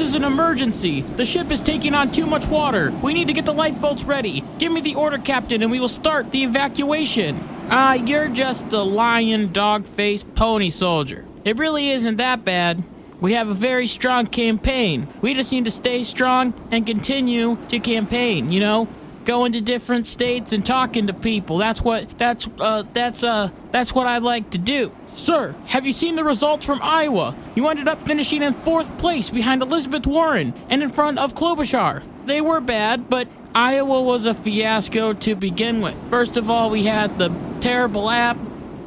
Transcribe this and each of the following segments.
This is an emergency. The ship is taking on too much water. We need to get the lifeboats ready. Give me the order, Captain, and we will start the evacuation. You're just a lion, dog-faced pony soldier. It really isn't that bad. We have a very strong campaign. We just need to stay strong and continue to campaign, you know? Going to different states and talking to people. That's what I like to do. Sir, have you seen the results from Iowa? You ended up finishing in 4th place behind Elizabeth Warren and in front of Klobuchar. They were bad, but Iowa was a fiasco to begin with. First of all, we had the terrible app,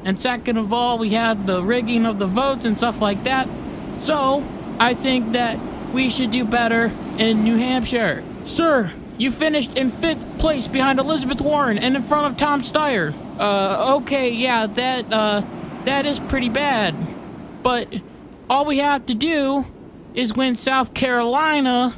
and second of all, we had the rigging of the votes and stuff like that. So, I think that we should do better in New Hampshire. Sir, you finished in 5th place behind Elizabeth Warren and in front of Tom Steyer. Okay, yeah, that is pretty bad. But all we have to do is win South Carolina,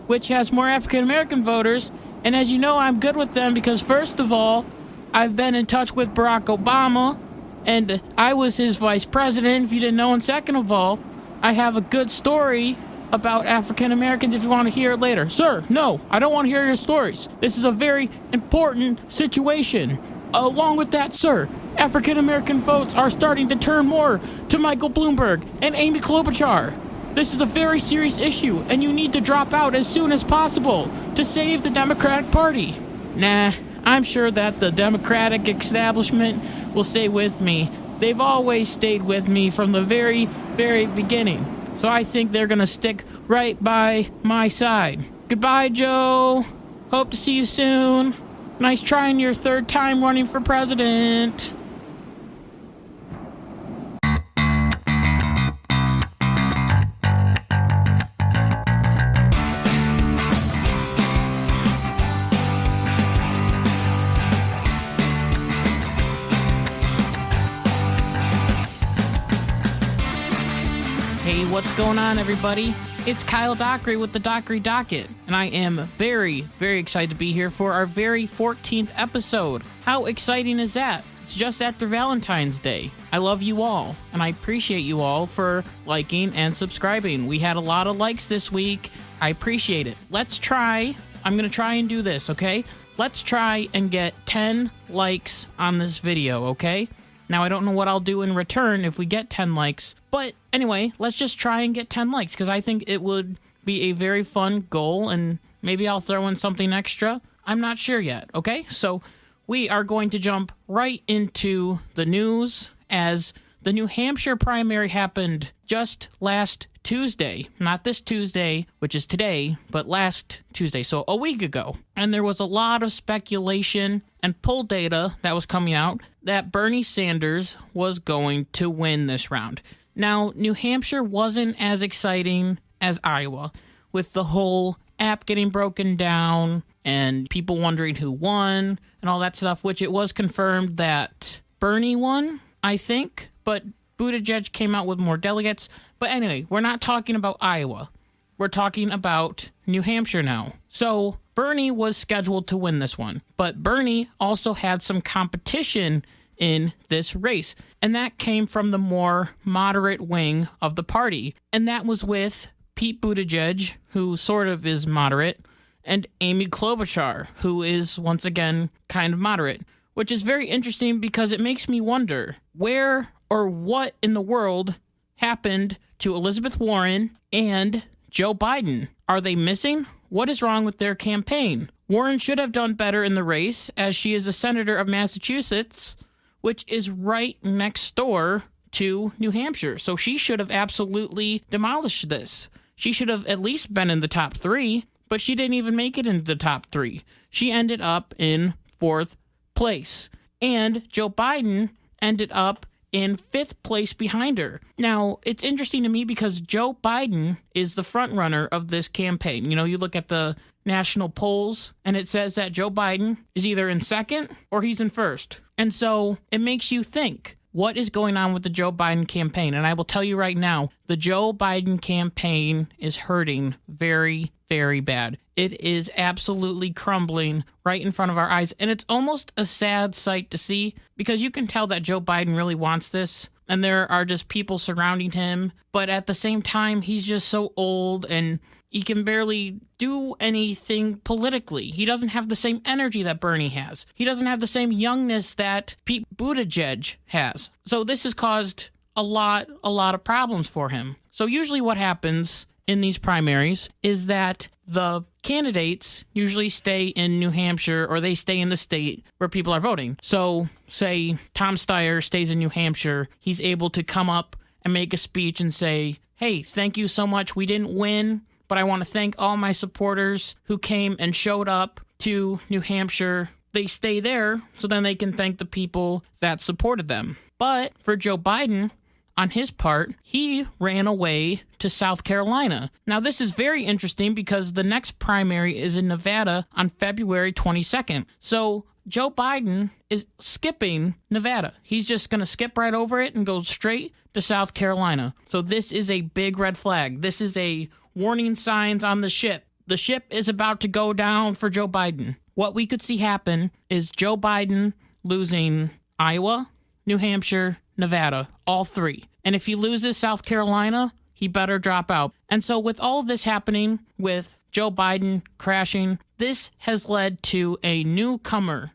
which has more African American voters. And as you know, I'm good with them because first of all, I've been in touch with Barack Obama, and I was his vice president, if you didn't know. And second of all, I have a good story about African Americans if you want to hear it later. Sir, no, I don't want to hear your stories. This is a very important situation. Along with that, sir, African American votes are starting to turn more to Michael Bloomberg and Amy Klobuchar. This is a very serious issue, and you need to drop out as soon as possible to save the Democratic Party. Nah, I'm sure that the Democratic establishment will stay with me. They've always stayed with me from the very, very beginning. So I think they're gonna stick right by my side. Goodbye, Joe. Hope to see you soon. Nice trying your 3rd time running for president. Hey, what's going on, everybody? It's Kyle Dockery with the Dockery Docket, and I am very, very excited to be here for our very 14th episode. How exciting is that? It's just after Valentine's Day. I love you all, and I appreciate you all for liking and subscribing. We had a lot of likes this week. I appreciate it. I'm going to try and do this, okay? Let's try and get 10 likes on this video, okay? Now, I don't know what I'll do in return if we get 10 likes, but anyway, let's just try and get 10 likes, because I think it would be a very fun goal, and maybe I'll throw in something extra. I'm not sure yet, okay? So we are going to jump right into the news, as the New Hampshire primary happened just last Tuesday. Not this Tuesday, which is today, but last Tuesday, so a week ago. And there was a lot of speculation and poll data that was coming out that Bernie Sanders was going to win this round. Now, New Hampshire wasn't as exciting as Iowa, with the whole app getting broken down and people wondering who won and all that stuff, which it was confirmed that Bernie won, I think, but Buttigieg came out with more delegates. But anyway, we're not talking about Iowa. We're talking about New Hampshire now. So Bernie was scheduled to win this one, but Bernie also had some competition in this race, and that came from the more moderate wing of the party, and that was with Pete Buttigieg, who sort of is moderate, and Amy Klobuchar, who is, once again, kind of moderate, which is very interesting because it makes me wonder where or what in the world happened to Elizabeth Warren and Joe Biden. Are they missing? What is wrong with their campaign? Warren should have done better in the race, as she is a senator of Massachusetts, which is right next door to New Hampshire. So she should have absolutely demolished this. She should have at least been in the top 3, but she didn't even make it into the top 3. She ended up in 4th place. And Joe Biden ended up in 5th place behind her. Now, it's interesting to me because Joe Biden is the front runner of this campaign. You know, you look at the national polls, and it says that Joe Biden is either in 2nd or he's in 1st. And so it makes you think, what is going on with the Joe Biden campaign? And I will tell you right now, the Joe Biden campaign is hurting very, very bad. It is absolutely crumbling right in front of our eyes. And it's almost a sad sight to see, because you can tell that Joe Biden really wants this, and there are just people surrounding him. But at the same time, he's just so old and he can barely do anything politically. He doesn't have the same energy that Bernie has. He doesn't have the same youngness that Pete Buttigieg has. So this has caused a lot of problems for him. So usually what happens in these primaries is that the candidates usually stay in New Hampshire, or they stay in the state where people are voting. So say Tom Steyer stays in New Hampshire, he's able to come up and make a speech and say, hey, thank you so much. We didn't win, but I want to thank all my supporters who came and showed up to New Hampshire. They stay there so then they can thank the people that supported them. But for Joe Biden, on his part, he ran away to South Carolina. Now, this is very interesting because the next primary is in Nevada on February 22nd. So Joe Biden is skipping Nevada. He's just going to skip right over it and go straight to South Carolina. So this is a big red flag. This is a warning signs on the ship. The ship is about to go down for Joe Biden. What we could see happen is Joe Biden losing Iowa, New Hampshire, Nevada, all three. And if he loses South Carolina, he better drop out. And so with all of this happening, with Joe Biden crashing, this has led to a newcomer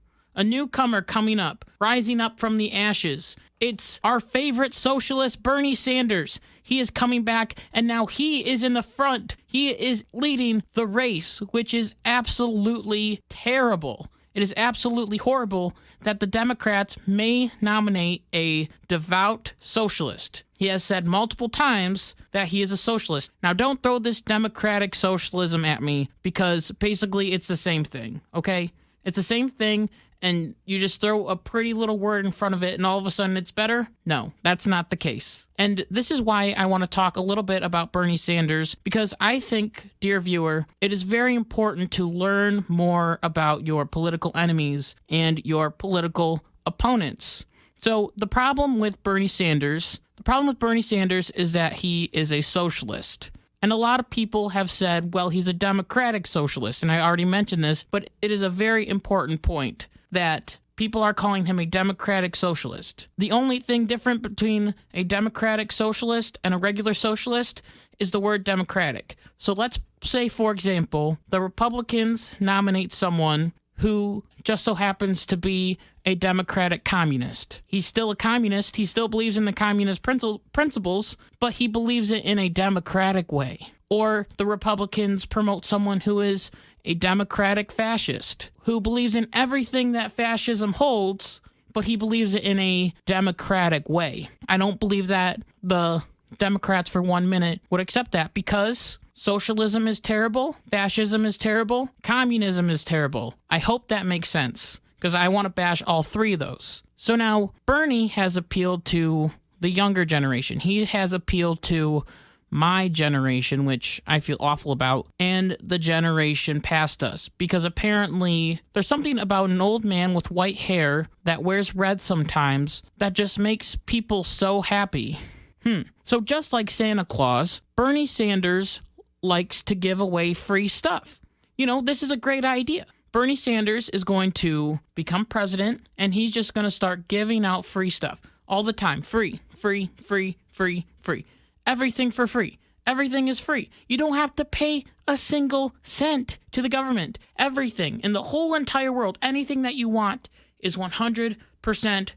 coming up, rising up from the ashes. It's our favorite socialist, Bernie Sanders. He is coming back, and now he is in the front. He is leading the race, which is absolutely terrible. It is absolutely horrible that the Democrats may nominate a devout socialist. He has said multiple times that he is a socialist. Now, don't throw this democratic socialism at me, because basically it's the same thing, okay? It's the same thing, and you just throw a pretty little word in front of it and all of a sudden it's better? No, that's not the case. And this is why I want to talk a little bit about Bernie Sanders, because I think, dear viewer, it is very important to learn more about your political enemies and your political opponents. So the problem with Bernie Sanders is that he is a socialist. And a lot of people have said, well, he's a democratic socialist. And I already mentioned this, but it is a very important point that people are calling him a democratic socialist. The only thing different between a democratic socialist and a regular socialist is the word democratic. So let's say, for example, the Republicans nominate someone who just so happens to be a democratic communist. He's still a communist. He still believes in the communist principles, but he believes it in a democratic way. Or the Republicans promote someone who is a democratic fascist, who believes in everything that fascism holds, but he believes it in a democratic way. I don't believe that the Democrats for 1 minute would accept that, because socialism is terrible, fascism is terrible, communism is terrible. I hope that makes sense, because I want to bash all three of those. So now, Bernie has appealed to the younger generation. He has appealed to my generation, which I feel awful about, and the generation past us, because apparently there's something about an old man with white hair that wears red sometimes that just makes people so happy. So just like Santa Claus, Bernie Sanders likes to give away free stuff. You know, this is a great idea. Bernie Sanders is going to become president, and he's just going to start giving out free stuff all the time. Free, free, free, free, free. Everything for free. Everything is free. You don't have to pay a single cent to the government. Everything in the whole entire world, anything that you want, is 100%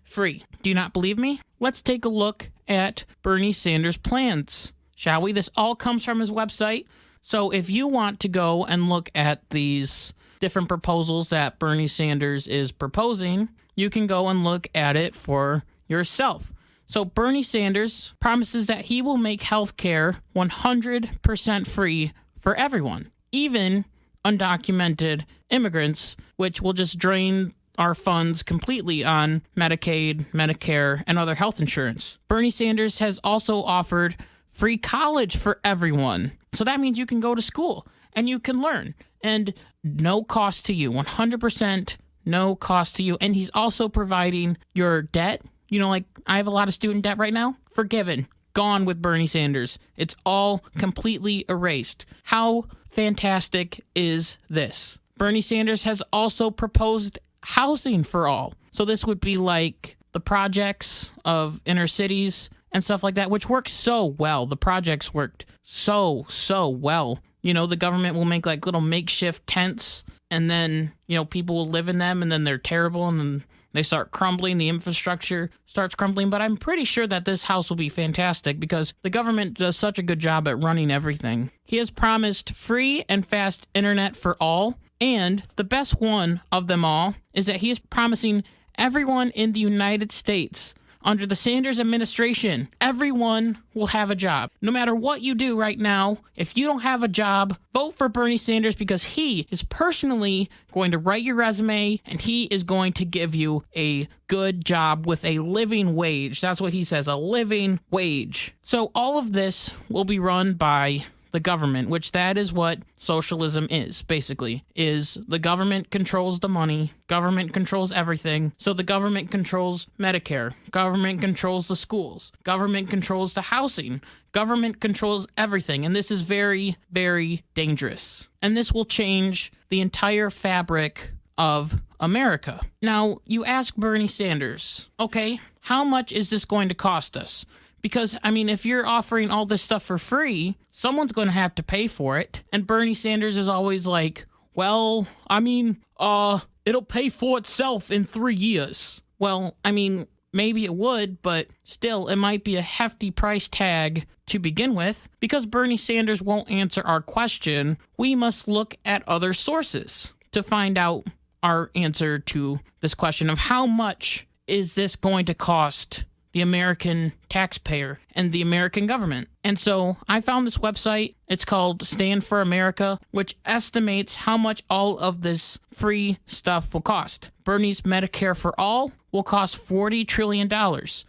free. Do you not believe me? Let's take a look at Bernie Sanders' plans, shall we? This all comes from his website. So if you want to go and look at these different proposals that Bernie Sanders is proposing, you can go and look at it for yourself. So Bernie Sanders promises that he will make healthcare 100% free for everyone, even undocumented immigrants, which will just drain our funds completely on Medicaid, Medicare, and other health insurance. Bernie Sanders has also offered free college for everyone. So that means you can go to school and you can learn, and no cost to you, 100% no cost to you. And he's also providing your debt. You know, like I have a lot of student debt right now. Forgiven. Gone with Bernie Sanders. It's all completely erased. How fantastic is this? Bernie Sanders has also proposed housing for all. So this would be like the projects of inner cities and stuff like that, which works so well. The projects worked so well. You know, the government will make like little makeshift tents, and then, you know, people will live in them, and then they're terrible, and then they start crumbling, the infrastructure starts crumbling. But I'm pretty sure that this house will be fantastic because the government does such a good job at running everything. He has promised free and fast internet for all, and the best one of them all is that he is promising everyone in the United States under the Sanders administration, everyone will have a job. No matter what you do right now, if you don't have a job, vote for Bernie Sanders because he is personally going to write your resume and he is going to give you a good job with a living wage. That's what he says, a living wage. So all of this will be run by the government, which that is what socialism is, basically, is the government controls the money, government controls everything. So the government controls Medicare, government controls the schools, government controls the housing, government controls everything. And this is very, very dangerous. And this will change the entire fabric of America. Now, you ask Bernie Sanders, okay, how much is this going to cost us? Because, I mean, if you're offering all this stuff for free, someone's going to have to pay for it. And Bernie Sanders is always like, well, I mean, it'll pay for itself in 3 years. Well, I mean, maybe it would, but still, it might be a hefty price tag to begin with. Because Bernie Sanders won't answer our question, we must look at other sources to find out our answer to this question of how much is this going to cost the American taxpayer and the American government. And so I found this website. It's called Stand for America, which estimates how much all of this free stuff will cost. Bernie's Medicare for All will cost $40 trillion.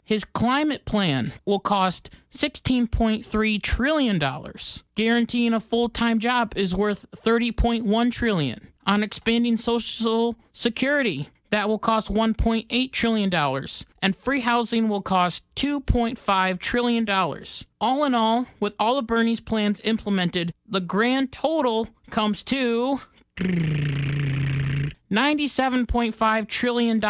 His climate plan will cost $16.3 trillion. Guaranteeing a full-time job is worth $30.1 trillion. On expanding Social Security, that will cost $1.8 trillion, and free housing will cost $2.5 trillion. All in all, with all of Bernie's plans implemented, the grand total comes to $97.5 trillion.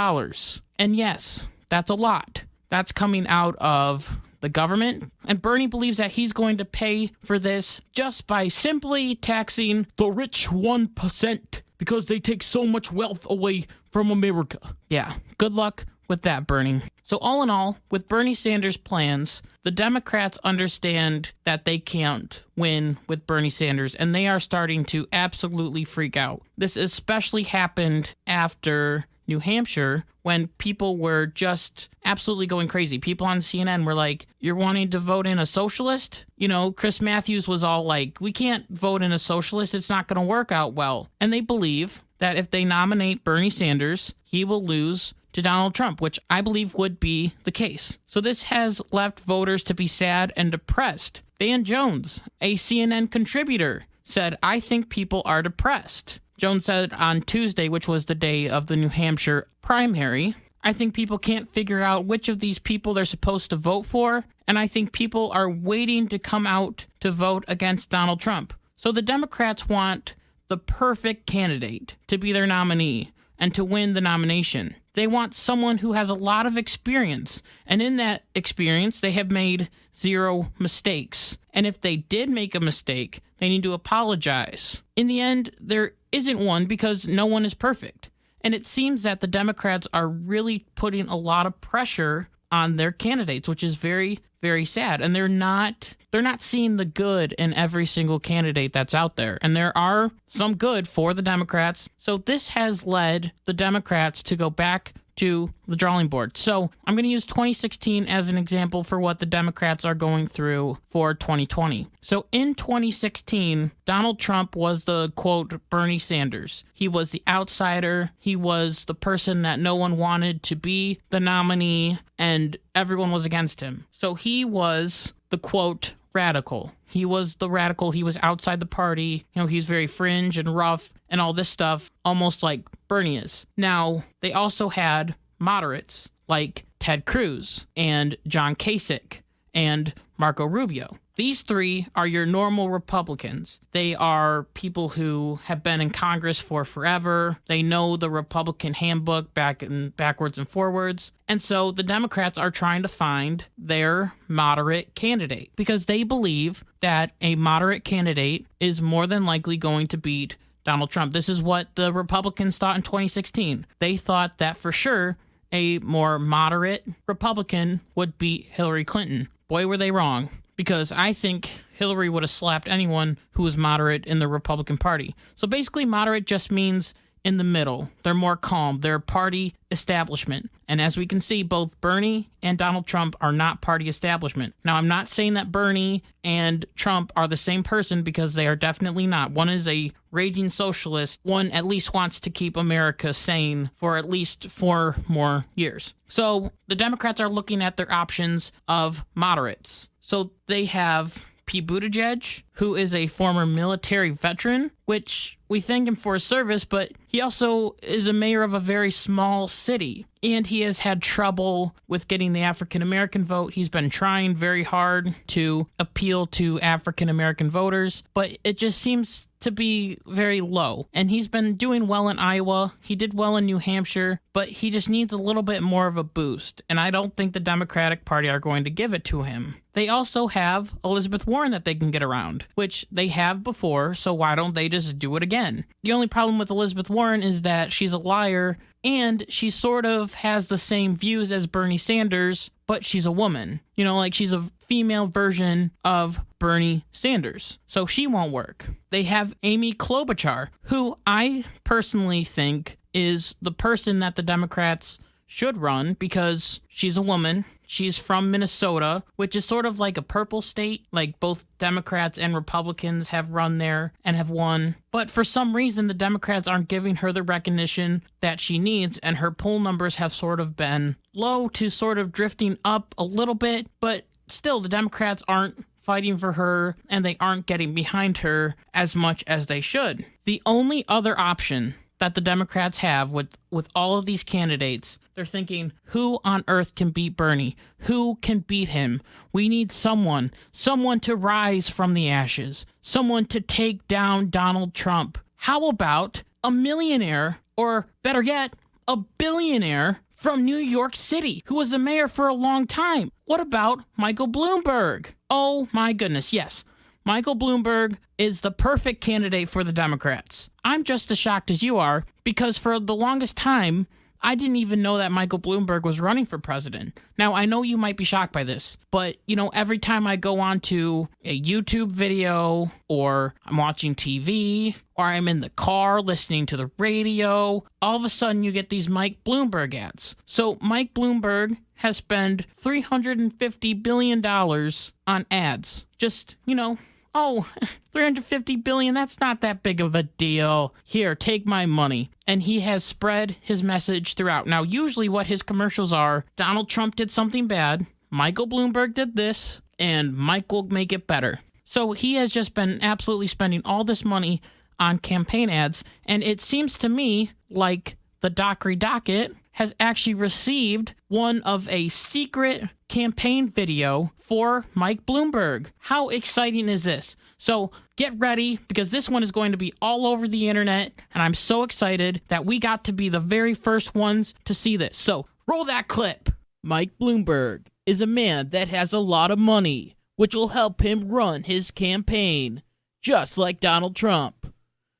And yes, that's a lot. That's coming out of the government, and Bernie believes that he's going to pay for this just by simply taxing the rich 1%. Because they take so much wealth away from America. Yeah, good luck with that, Bernie. So all in all, with Bernie Sanders' plans, the Democrats understand that they can't win with Bernie Sanders, and they are starting to absolutely freak out. This especially happened after New Hampshire, when people were just absolutely going crazy. People on CNN were like, you're wanting to vote in a socialist? You know, Chris Matthews was all like, we can't vote in a socialist. It's not going to work out well. And they believe that if they nominate Bernie Sanders, he will lose to Donald Trump, which I believe would be the case. So this has left voters to be sad and depressed. Van Jones, a CNN contributor, said, I think people are depressed. Jones said on Tuesday, which was the day of the New Hampshire primary, I think people can't figure out which of these people they're supposed to vote for, and I think people are waiting to come out to vote against Donald Trump. So the Democrats want the perfect candidate to be their nominee and to win the nomination. They want someone who has a lot of experience, and in that experience, they have made 0 mistakes. And if they did make a mistake, they need to apologize. In the end, there isn't one because no one is perfect. And it seems that the Democrats are really putting a lot of pressure on their candidates, which is very, very sad. And they're not seeing the good in every single candidate that's out there. And there are some good for the Democrats. So this has led the Democrats to go back to the drawing board. So I'm going to use 2016 as an example for what the Democrats are going through for 2020. So in 2016, Donald Trump was the, quote, Bernie Sanders. He was the outsider. He was the person that no one wanted to be the nominee, and everyone was against him. So he was the, quote, radical. He was the radical. He was outside the party. You know, he's very fringe and rough and all this stuff, almost like Bernie is. Now, they also had moderates like Ted Cruz and John Kasich and Marco Rubio. These three are your normal Republicans. They are people who have been in Congress for forever. They know the Republican handbook backwards and forwards. And so the Democrats are trying to find their moderate candidate because they believe that a moderate candidate is more than likely going to beat Donald Trump. This is what the Republicans thought in 2016. They thought that for sure a more moderate Republican would beat Hillary Clinton. Boy, were they wrong. Because I think Hillary would have slapped anyone who was moderate in the Republican Party. So basically, moderate just means in the middle. They're more calm. They're party establishment. And as we can see, both Bernie and Donald Trump are not party establishment. Now, I'm not saying that Bernie and Trump are the same person because they are definitely not. One is a raging socialist. One at least wants to keep America sane for at least 4 more years. So the Democrats are looking at their options of moderates. So they have Pete Buttigieg, who is a former military veteran, which we thank him for his service, but he also is a mayor of a very small city. And he has had trouble with getting the African-American vote. He's been trying very hard to appeal to African-American voters, but it just seems to be very low. And he's been doing well in Iowa. He did well in New Hampshire, but he just needs a little bit more of a boost. And I don't think the Democratic Party are going to give it to him. They also have Elizabeth Warren that they can get around, which they have before, so why don't they just do it again? The only problem with Elizabeth Warren is that she's a liar, and she sort of has the same views as Bernie Sanders, but she's a woman. You know, like she's a female version of Bernie Sanders. So she won't work. They have Amy Klobuchar, who I personally think is the person that the Democrats should run because she's a woman. She's from Minnesota, which is sort of like a purple state. Like both Democrats and Republicans have run there and have won. But for some reason, the Democrats aren't giving her the recognition that she needs, and her poll numbers have sort of been low to sort of drifting up a little bit. But still, the Democrats aren't fighting for her, and they aren't getting behind her as much as they should. The only other option that the Democrats have with all of these candidates, they're thinking, who on earth can beat Bernie? Who can beat him? We need someone to rise from the ashes, someone to take down Donald Trump. How about a millionaire, or better yet, a billionaire from New York City, who was the mayor for a long time? What about Michael Bloomberg? Oh my goodness, yes. Michael Bloomberg is the perfect candidate for the Democrats. I'm just as shocked as you are, because for the longest time, I didn't even know that Michael Bloomberg was running for president. Now, I know you might be shocked by this, but, you know, every time I go on to a YouTube video, or I'm watching TV, or I'm in the car listening to the radio, all of a sudden you get these Mike Bloomberg ads. So Mike Bloomberg has spent $350 billion on ads. Just, you know, oh, $350 billion, that's not that big of a deal. Here, take my money. And he has spread his message throughout. Now, usually what his commercials are, Donald Trump did something bad, Michael Bloomberg did this, and Mike will make it better. So he has just been absolutely spending all this money on campaign ads, and it seems to me like the Dockery Docket has actually received one of a secret campaign video for Mike Bloomberg. How exciting is this? So get ready, because this one is going to be all over the internet, and I'm so excited that we got to be the very first ones to see this. So roll that clip. Mike Bloomberg is a man that has a lot of money, which will help him run his campaign, just like Donald Trump.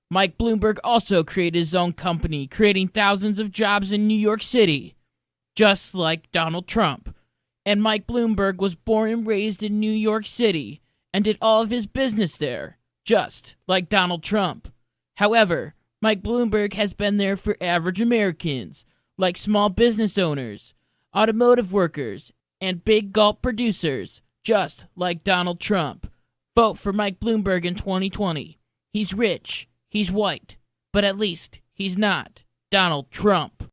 Mike Bloomberg also created his own company, creating thousands of jobs in New York City, just like Donald Trump. And Mike Bloomberg was born and raised in New York City and did all of his business there, just like Donald Trump. However, Mike Bloomberg has been there for average Americans, like small business owners, automotive workers, and big gulp producers, just like Donald Trump. Vote for Mike Bloomberg in 2020. He's rich. He's white, but at least he's not Donald Trump.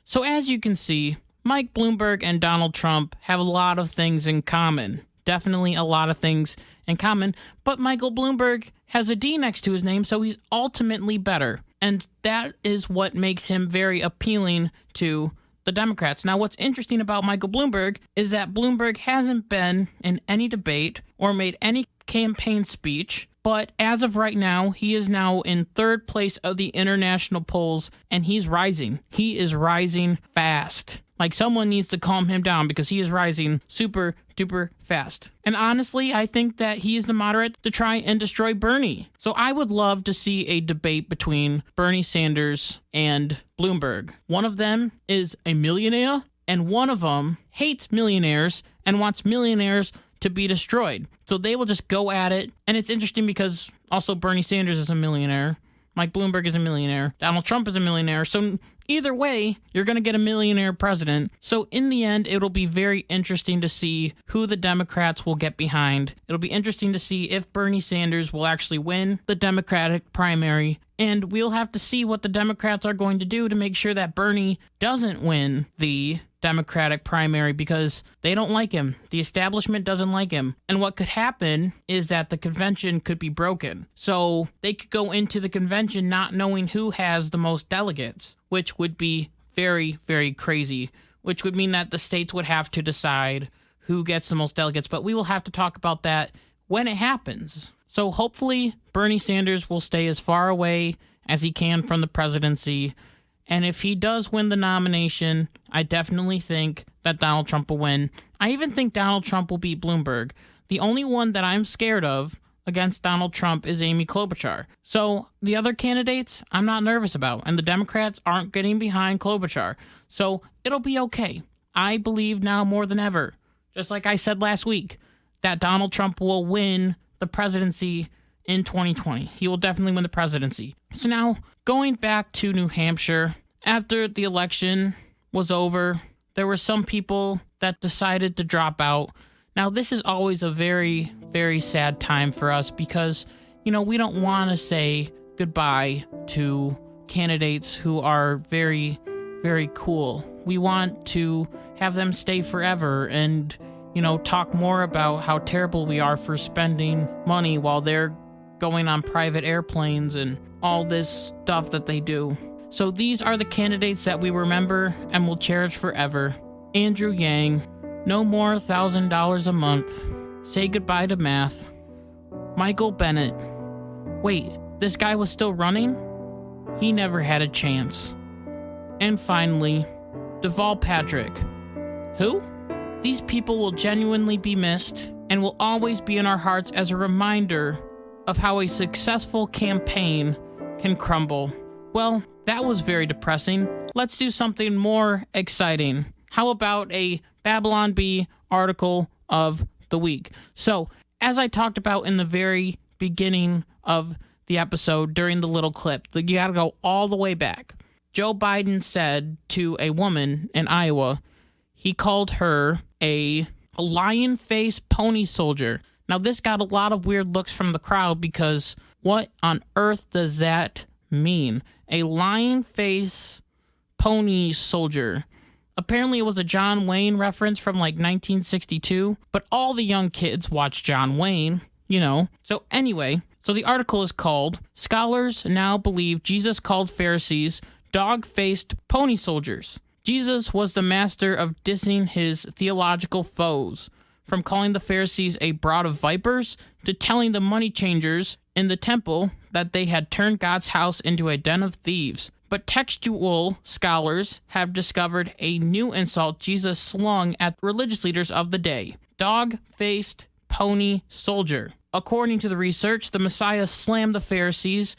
So as you can see, Mike Bloomberg and Donald Trump have a lot of things in common. Definitely a lot of things in common, but Michael Bloomberg has a D next to his name, so he's ultimately better. And that is what makes him very appealing to the Democrats. Now, what's interesting about Michael Bloomberg is that Bloomberg hasn't been in any debate or made any campaign speech, but as of right now, he is now in third place of the international polls, and he's rising. He is rising fast. Like, someone needs to calm him down because he is rising super duper fast. And honestly, I think that he is the moderate to try and destroy Bernie. So I would love to see a debate between Bernie Sanders and Bloomberg. One of them is a millionaire, and one of them hates millionaires and wants millionaires to be destroyed. So they will just go at it. And it's interesting because also Bernie Sanders is a millionaire. Mike Bloomberg is a millionaire. Donald Trump is a millionaire. So either way, you're going to get a millionaire president. So in the end, it'll be very interesting to see who the Democrats will get behind. It'll be interesting to see if Bernie Sanders will actually win the Democratic primary. And we'll have to see what the Democrats are going to do to make sure that Bernie doesn't win the Democratic primary because they don't like him. The establishment doesn't like him. And what could happen is that the convention could be broken. So they could go into the convention not knowing who has the most delegates, which would be very, very crazy, which would mean that the states would have to decide who gets the most delegates. But we will have to talk about that when it happens. So hopefully Bernie Sanders will stay as far away as he can from the presidency. And if he does win the nomination, I definitely think that Donald Trump will win. I even think Donald Trump will beat Bloomberg. The only one that I'm scared of against Donald Trump is Amy Klobuchar. So the other candidates, I'm not nervous about. And the Democrats aren't getting behind Klobuchar. So it'll be okay. I believe now more than ever, just like I said last week, that Donald Trump will win the presidency in 2020. He will definitely win the presidency. So now, going back to New Hampshire, after the election was over, there were some people that decided to drop out. Now, this is always a very, very sad time for us because, we don't want to say goodbye to candidates who are very, very cool. We want to have them stay forever and, talk more about how terrible we are for spending money while they're going on private airplanes and all this stuff that they do. So these are the candidates that we remember and will cherish forever. Andrew Yang, no more $1,000 a month. Say goodbye to math. Michael Bennet. Wait, this guy was still running? He never had a chance. And finally, Deval Patrick. Who? These people will genuinely be missed and will always be in our hearts as a reminder of how a successful campaign can crumble. Well, that was very depressing. Let's do something more exciting. How about a Babylon Bee article of the week? So, as I talked about in the very beginning of the episode during the little clip, you gotta go all the way back. Joe Biden said to a woman in Iowa, he called her a lion-faced pony soldier. Now, this got a lot of weird looks from the crowd because what on earth does that mean? A lion-faced pony soldier. Apparently, it was a John Wayne reference from like 1962, but all the young kids watch John Wayne, So anyway, so the article is called, Scholars Now Believe Jesus Called Pharisees Dog-Faced Pony Soldiers. Jesus was the master of dissing his theological foes, from calling the Pharisees a brood of vipers to telling the money changers in the temple that they had turned God's house into a den of thieves. But textual scholars have discovered a new insult Jesus slung at religious leaders of the day. Dog-faced pony soldier. According to the research, the Messiah slammed the Pharisees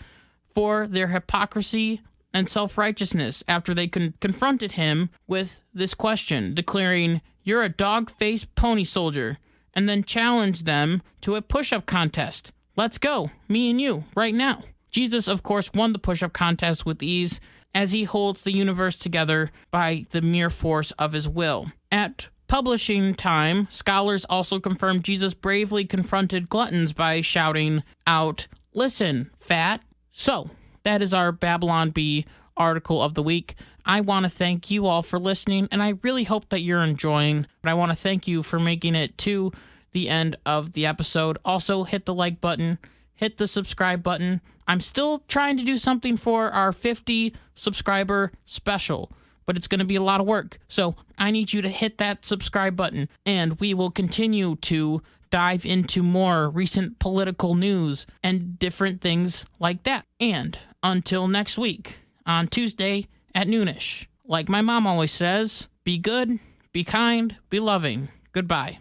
for their hypocrisy and self-righteousness after they confronted him with this question, declaring, "You're a dog-faced pony soldier," and then challenged them to a push-up contest. Let's go, me and you, right now. Jesus, of course, won the push-up contest with ease as he holds the universe together by the mere force of his will. At publishing time, scholars also confirmed Jesus bravely confronted gluttons by shouting out, "Listen, fat." So, that is our Babylon Bee article of the week. I want to thank you all for listening, and I really hope that you're enjoying. But I want to thank you for making it to the end of the episode. Also, hit the like button, hit the subscribe button. I'm still trying to do something for our 50 subscriber special. but it's going to be a lot of work. So I need you to hit that subscribe button, and we will continue to dive into more recent political news and different things like that. And until next week, on Tuesday at noonish, like my mom always says, be good, be kind, be loving. Goodbye.